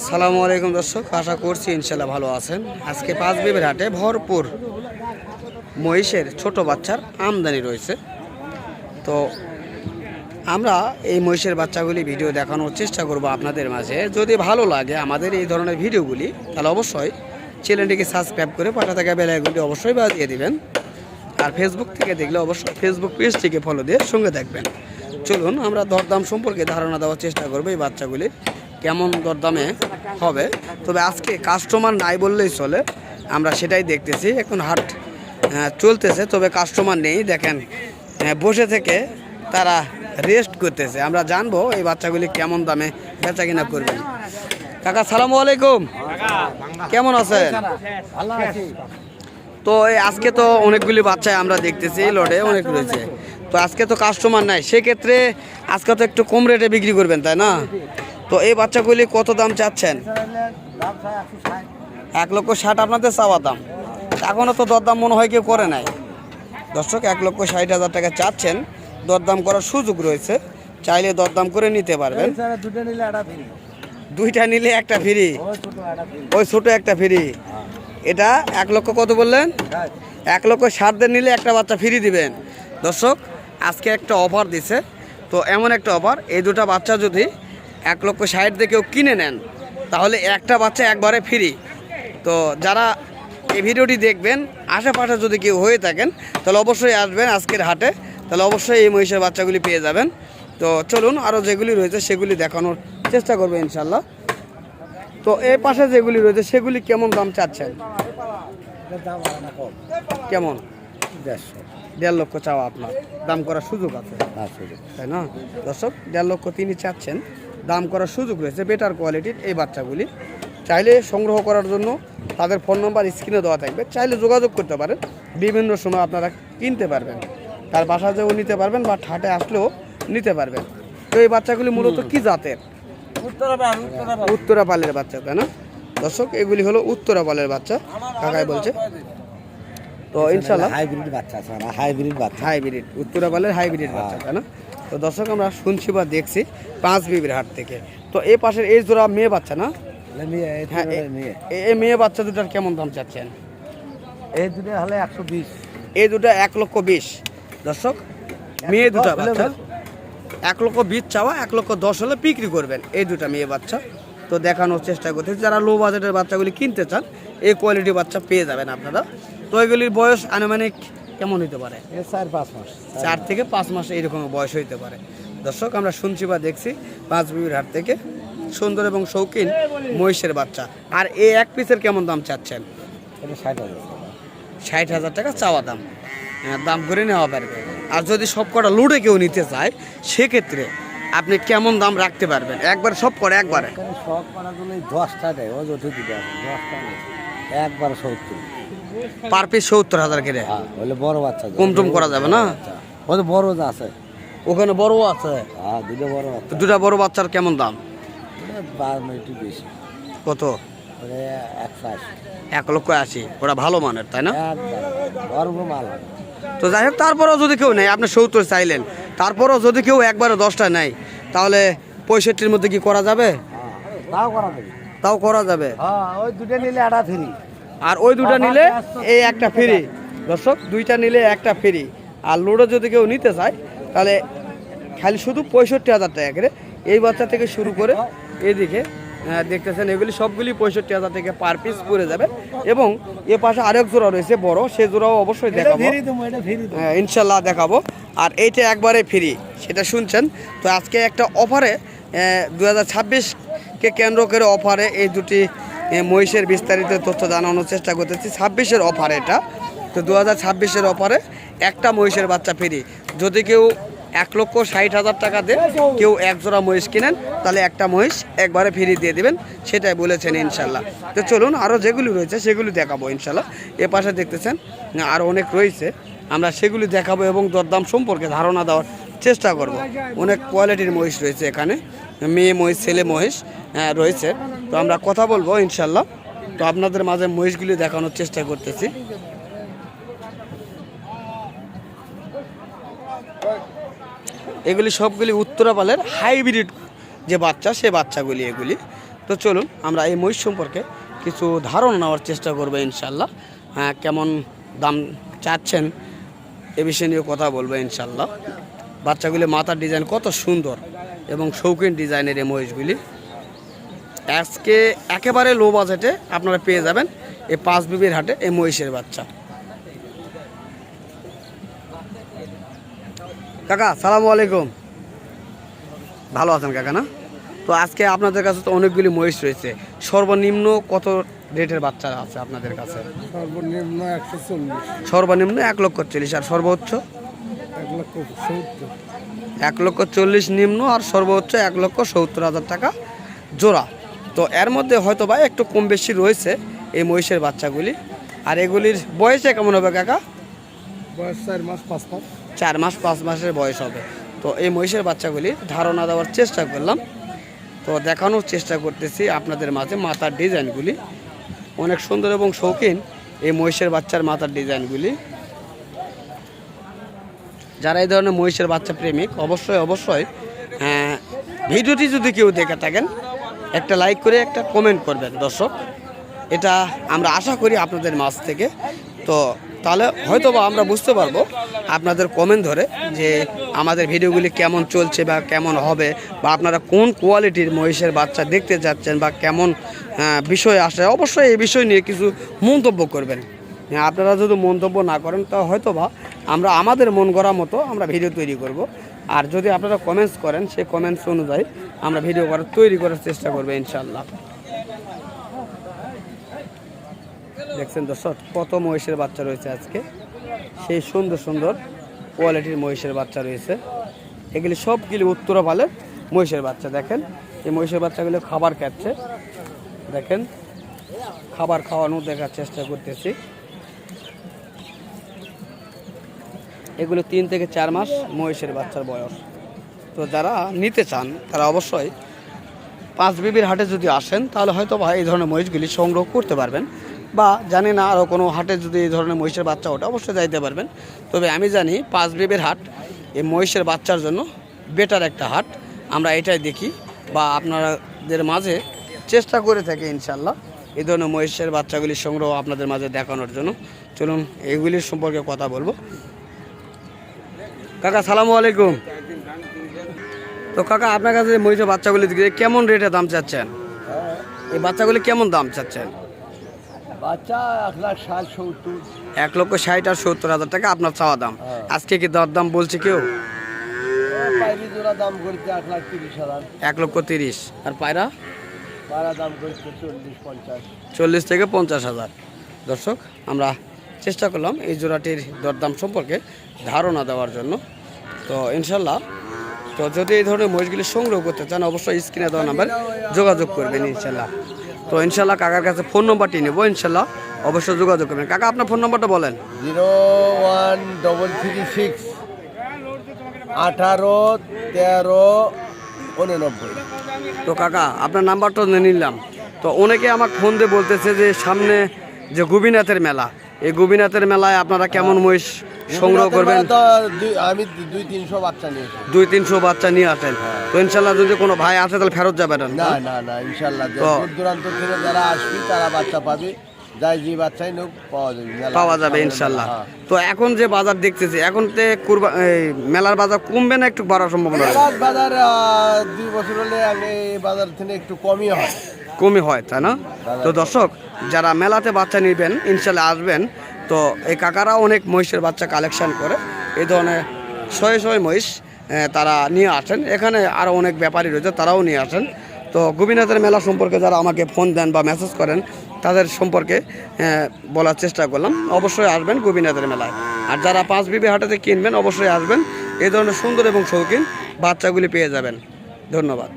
সালামু আলাইকুম দর্শক, আশা করছি ইনশাল্লাহ ভালো আছেন। আজকে পাঁচবিবির হাটে ভরপুর মহিষের ছোট বাচ্চার আমদানি রয়েছে। তো আমরা এই মহিষের বাচ্চাগুলি ভিডিও দেখানোর চেষ্টা করব আপনাদের মাঝে। যদি ভালো লাগে আমাদের এই ধরনের ভিডিওগুলি, তাহলে অবশ্যই চ্যানেলটিকে সাবস্ক্রাইব করে পাশে থাকা বেল আইকনটি অবশ্যই বাজিয়ে দিবেন। আর ফেসবুক থেকে দেখলে অবশ্যই ফেসবুক পেজটিকে ফলো দিয়ে সঙ্গে দেখবেন। চলুন আমরা দরদাম সম্পর্কে ধারণা দেওয়ার চেষ্টা করবো এই বাচ্চাগুলির কেমন দরদামে হবে। তবে আজকে কাস্টমার নাই বললেই চলে, আমরা সেটাই দেখতেছি। এখন হাট চলতেছে, তবে কাস্টমার নেই। দেখেন বসে থেকে তারা রেস্ট করতেছে। আমরা জানবো এই বাচ্চাগুলি কেমন দামে বেচা কিনা করবেন। কাকা সালামু আলাইকুম, কেমন আছেন? তো আজকে তো অনেকগুলি বাচ্চাই আমরা দেখতেছি, লটে অনেক রয়েছে। তো আজকে তো কাস্টমার নাই, সেক্ষেত্রে আজকে তো একটু কম রেটে বিক্রি করবেন, তাই না? তো এই বাচ্চাগুলি কত দাম চাচ্ছেন? 1,60,000 আপনাদের চাওয়া দাম। এখনও তো দরদাম মনে হয় কেউ করে নাই দর্শক। 1,60,000 টাকা চাচ্ছেন, দরদাম করার সুযোগ রয়েছে, চাইলে দরদাম করে নিতে পারবেন। দুইটা নিলে একটা ফ্রি, ওই ছোটো একটা ফ্রি। এটা 1 লক্ষ কত বললেন? 1,60,000 নিলে একটা বাচ্চা ফ্রি দিবেন দর্শক। আজকে একটা অফার দিছে, তো এমন একটা অফার, এই দুটা বাচ্চা যদি 1,60,000 দিয়ে কেউ কিনে নেন তাহলে একটা বাচ্চা একবারে ফ্রি। তো যারা এই ভিডিওটি দেখবেন আশেপাশে যদি কেউ হয়ে থাকেন তাহলে অবশ্যই আসবেন আজকের হাটে, তাহলে অবশ্যই এই মহিষের বাচ্চাগুলি পেয়ে যাবেন। তো চলুন আরও যেগুলি রয়েছে সেগুলি দেখানোর চেষ্টা করবে ইনশাল্লাহ। তো এই পাশে যেগুলি রয়েছে সেগুলি কেমন দাম চাচ্ছেন? কেমন? 1.5 লক্ষ চাওয়া আপনার, দাম করার সুযোগ আছে, তাই না দর্শক? 1.5 লক্ষ তিনি চাচ্ছেন, দাম করার সুযোগ রয়েছে। বেটার কোয়ালিটির এই বাচ্চাগুলি চাইলে সংগ্রহ করার জন্য তাদের ফোন নম্বর স্ক্রিনে দেওয়া থাকবে, চাইলে যোগাযোগ করতে পারেন। বিভিন্ন সময় আপনারা কিনতে পারবেন, তার বাসা যেও নিতে পারবেন বা ঠাটে আসলেও নিতে পারবেন। তো এই বাচ্চাগুলি মূলত কি জাতের? উত্তরাপালের বাচ্চা, তাই না দর্শক? এগুলি হলো উত্তরাপালের বাচ্চা, কাকাই বলছে। তো ইনশাল্লাহ হাইব্রিড বাচ্চা, হাইব্রিড উত্তরাপালের হাইব্রিড বাচ্চা, তাই না? তো দর্শক আমরা শুনছি বা দেখছি পাঁচবিবির হাট থেকে। তো এই পাশের এই জোড়া মেয়ে বাচ্চা না? হ্যাঁ, এই মেয়ে বাচ্চা দুটার কেমন দাম চাচ্ছেন? এই দুটো হলে 120। এই দুটো 1,20,000 দর্শক। মেয়ে দুটা বাচ্চা 1,20,000 চাওয়া, 1,10,000 হলে বিক্রি করবেন এই দুটা মেয়ে বাচ্চা। তো দেখানোর চেষ্টা করতেছি, যারা লো বাজেটের বাচ্চাগুলি কিনতে চান এই কোয়ালিটি বাচ্চা পেয়ে যাবেন আপনারা। তো এগুলির বয়স আনুমানিক কেমন হতে পারে? 4-5 মাস, 4 থেকে 5 মাস এইরকম বয়স হইতে পারে দর্শক। আমরা শুনছি বা দেখছি পাঁচবিবির হাট থেকে সুন্দর এবং শৌখিন মহিষের বাচ্চা। আর এই এক পিসের কেমন দাম চাচ্ছেন? 60,000 টাকা চাওয়া দাম, দাম করে নেওয়া পারবে। আর যদি সব কটা লুটে কেউ নিতে চায় সেক্ষেত্রে আপনি কেমন দাম রাখতে পারবেন? একবার সব করে একবারে সব করা যদি 10টা দেয়, ও যদি দিতে হবে 10টা একবার 70 পার পিস 70,000 করে। বলে বড় বাচ্চা কম টম করা যাবে না? ও তো বড় আছে, ওখানে বড় আছে। হ্যাঁ দুটো বড় বাচ্চা। দুটা বড় বাচ্চার কেমন দাম? একটু বেশি। কত? 180। ওরা ভালো মানের, তাই না? গর্ব মাল। তো যাই হোক, তারপরেও যদি কেউ নেয়, আপনি 70 চাইলেন, তারপরেও যদি কেউ একবারে 10টা নেয় তাহলে 65-র মধ্যে কি করা যাবে? তাও করা যাবে, তাও করা যাবে। হ্যাঁ, ওই দুটো নিলে একটা ফ্রি, আর ওই দুটা নিলে এই একটা ফ্রি দর্শক। দুইটা নিলে একটা ফ্রি। আর লোডে যদি কেউ নিতে চায় তাহলে খালি শুধু 65,000 টাকা করে এই বাচ্চা থেকে শুরু করে এদিকে দেখতেছেন এগুলি সবগুলি 65,000 থেকে পার পিস পড়ে যাবে। এবং এ পাশে আরেক জোড়া রয়েছে বড়, সে জোড়াও অবশ্যই দেখাবো ইনশাল্লাহ, দেখাবো। আর এইটা একবারে ফ্রি, সেটা শুনছেন। তো আজকে একটা অফারে 2026কে কেন্দ্র করে অফারে এই দুটি মহিষের বিস্তারিত তথ্য জানানোর চেষ্টা করতেছি। 26-এর অফার এটা। তো 2026-এর অফারে একটা মহিষের বাচ্চা ফ্রি। যদি কেউ 1,60,000 টাকা দেন, কেউ এক জোড়া মহিষ কিনেন, তাহলে একটা মহিষ একবারে ফ্রি দিয়ে দিবেন, সেটাই বলেছেন ইনশাল্লাহ। তো চলুন আরও যেগুলি রয়েছে সেগুলি দেখাবো ইনশাল্লাহ। এ পাশে দেখতেছেন আরও অনেক রয়েছে, আমরা সেগুলি দেখাবো এবং দরদাম সম্পর্কে ধারণা দেওয়ার চেষ্টা করব। অনেক কোয়ালিটির মহিষ রয়েছে এখানে, মেয়ে মহিষ, ছেলে মহিষ রয়েছে। তো আমরা কথা বলবো ইনশাল্লাহ। তো আপনাদের মাঝে মহিষগুলি দেখানোর চেষ্টা করতেছি। এগুলি সবগুলি উত্তরাপালের হাইব্রিড যে বাচ্চা সে বাচ্চাগুলি এগুলি। তো চলুন আমরা এই মহিষ সম্পর্কে কিছু ধারণা নেওয়ার চেষ্টা করবো ইনশাল্লাহ। হ্যাঁ, কেমন দাম চাচ্ছেন এ বিষয় নিয়ে কথা বলবো ইনশাল্লাহ। বাচ্চাগুলি মাথার ডিজাইন কত সুন্দর এবং শৌখিন ডিজাইনের এই মহিষগুলি আজকে একেবারে লো বাজেটে আপনারা পেয়ে যাবেন এই পাঁচ বিবির হাটে এই মহিষের বাচ্চা। কাকা সালামু আলাইকুম, ভালো আছেন কাকা না? তো আজকে আপনাদের কাছে তো অনেকগুলি মহিষ রয়েছে, সর্বনিম্ন কত রেটের বাচ্চা আছে আপনাদের কাছে? সর্বনিম্ন 140, সর্বনিম্ন 1,40,000 আর সর্বোচ্চ 1,70,000। 1,40,000 নিম্ন আর সর্বোচ্চ 1,70,000 টাকা জোড়া। তো এর মধ্যে হয়তো বা একটু কম বেশি রয়েছে এই মহিষের বাচ্চাগুলি। আর এগুলির বয়সে কেমন হবে কাকা? বয়স 4 মাস 5 মাস। 4 মাস 5 মাসের বয়স হবে। তো এই মহিষের বাচ্চাগুলি ধারণা দেওয়ার চেষ্টা করলাম, তো দেখানোর চেষ্টা করতেছি আপনাদের মাঝে মাথার ডিজাইনগুলি অনেক সুন্দর এবং শৌখিন এই মহিষের বাচ্চার মাথার ডিজাইনগুলি। যারা এই ধরনের মহিষের বাচ্চা প্রেমিক অবশ্যই ভিডিওটি যদি কেউ দেখে থাকেন একটা লাইক করে একটা কমেন্ট করবেন দর্শক, এটা আমরা আশা করি আপনাদের মাঝ থেকে। তো তাহলে হয়তো বা আমরা বুঝতে পারবো আপনাদের কমেন্ট ধরে যে আমাদের ভিডিওগুলি কেমন চলছে বা কেমন হবে, বা আপনারা কোন কোয়ালিটির মহিষের বাচ্চা দেখতে চাচ্ছেন বা কেমন বিষয় আসে। অবশ্যই এই বিষয় নিয়ে কিছু মন্তব্য করবেন। আপনারা যদি মন্তব্য না করেন তা হয়তো বা আমরা আমাদের মন গড়া মতো আমরা ভিডিও তৈরি করব। আর যদি আপনারা কমেন্টস করেন সেই কমেন্টস অনুযায়ী আমরা ভিডিও তৈরি করার চেষ্টা করবো ইনশাল্লাহ। দেখছেন দর্শক কত মহিষের বাচ্চা রয়েছে আজকে, সেই সুন্দর সুন্দর কোয়ালিটির মহিষের বাচ্চা রয়েছে। এগুলি সবগুলি উত্তরপালের মহিষের বাচ্চা। দেখেন এই মহিষের বাচ্চাগুলো খাবার খাচ্ছে, দেখেন খাবার খাওয়ানো দেখার চেষ্টা করতেছি। এগুলো 3 থেকে 4 মাস মহিষের বাচ্চার বয়স। তো যারা নিতে চান তারা অবশ্যই পাঁচ বিবির হাটে যদি আসেন তাহলে হয়তো বা এই ধরনের মহিষগুলি সংগ্রহ করতে পারবেন, বা জানি না আরও কোনো হাটে যদি এই ধরনের মহিষের বাচ্চা ওঠে অবশ্যই যাইতে পারবেন। তবে আমি জানি পাঁচ বিবির হাট এই মহিষের বাচ্চার জন্য বেটার একটা হাট, আমরা এটাই দেখি বা আপনাদের মাঝে চেষ্টা করে থাকি ইনশাল্লাহ এই ধরনের মহিষের বাচ্চাগুলির সংগ্রহ আপনাদের মাঝে দেখানোর জন্য। চলুন এইগুলির সম্পর্কে কথা বলবো। কাকা সালামু আলাইকুম। তো কাকা আপনার কাছে মহিষের বাচ্চাগুলি কেমন রেটে দাম চাচ্ছেন? এই বাচ্চাগুলি কেমন দাম চাচ্ছেন? বাচ্চা 1,60,70। 1,60,000 আর 70,000 টাকা আপনার চাওয়া দাম। আজকে কি দর দাম বলছে কেউ? পায়রি জোড়া দাম করতে 1,30,000। 1,30,000 আর পায়রা? পায়রা দাম করতে 40-50। 40 থেকে 50,000। দর্শক আমরা চেষ্টা করলাম এই জোড়াটির দরদাম সম্পর্কে ধারণা দেওয়ার জন্য। তো ইনশাল্লাহ তো যদি এই ধরনের মহিষগুলি সংগ্রহ করতে চান অবশ্যই স্ক্রিনে দেওয়া নাম্বার যোগাযোগ করবেন ইনশাল্লাহ। তো ইনশাল্লাহ কাকার কাছে ফোন নম্বরটি নেবো, ইনশাল্লাহ অবশ্যই যোগাযোগ করবেন। কাকা আপনার ফোন নম্বরটা বলেন। 01336 18 13 89। তো কাকা আপনার নাম্বারটা নিলাম। তো অনেকে আমাকে ফোন দিয়ে বলতেছে যে সামনে যে গোপীনাথের মেলা, এই গোপীনাথের মেলায় আপনারা কেমন মহিষ সংগ্রহ করবেন? আমি 200-300 বাচ্চা নিয়েছি। 200-300 বাচ্চা নিয়ে আসেন। তো ইনশাল্লাহ যদি কোনো ভাই আসে তাহলে ফেরত যাবেন না না না, ইনশাল্লাহ দূর দূরান্ত থেকে যারা আসবে তারা বাচ্চা পাবে, যাই যে বাচ্চাই নোক পাওয়া যাবে ইনশাল্লাহ। তো এখন যে বাজার দেখতেছি এখন মেলার বাজার কমবে না একটু বাড়ার সম্ভাবনা? বাজার 2 বছর হলে আগে বাজার থেকে একটু কমই হয় তাই না? তো দর্শক যারা মেলাতে বাচ্চা নেবেন ইনশাল্লাহ আসবেন। তো এই কাকারা অনেক মহিষের বাচ্চা কালেকশন করে, এই ধরনের শয়ে মহিষ তারা নিয়ে আসেন। এখানে আরও অনেক ব্যাপারী রয়েছে তারাও নিয়ে আসেন। তো গোপীনাথের মেলা সম্পর্কে যারা আমাকে ফোন দেন বা মেসেজ করেন তাদের সম্পর্কে বলার চেষ্টা করলাম। অবশ্যই আসবেন গোপীনাথের মেলায়। আর যারা পাঁচ বিবি হাটেতে কিনবেন অবশ্যই আসবেন, এই ধরনের সুন্দর এবং শৌখিন বাচ্চাগুলি পেয়ে যাবেন। ধন্যবাদ।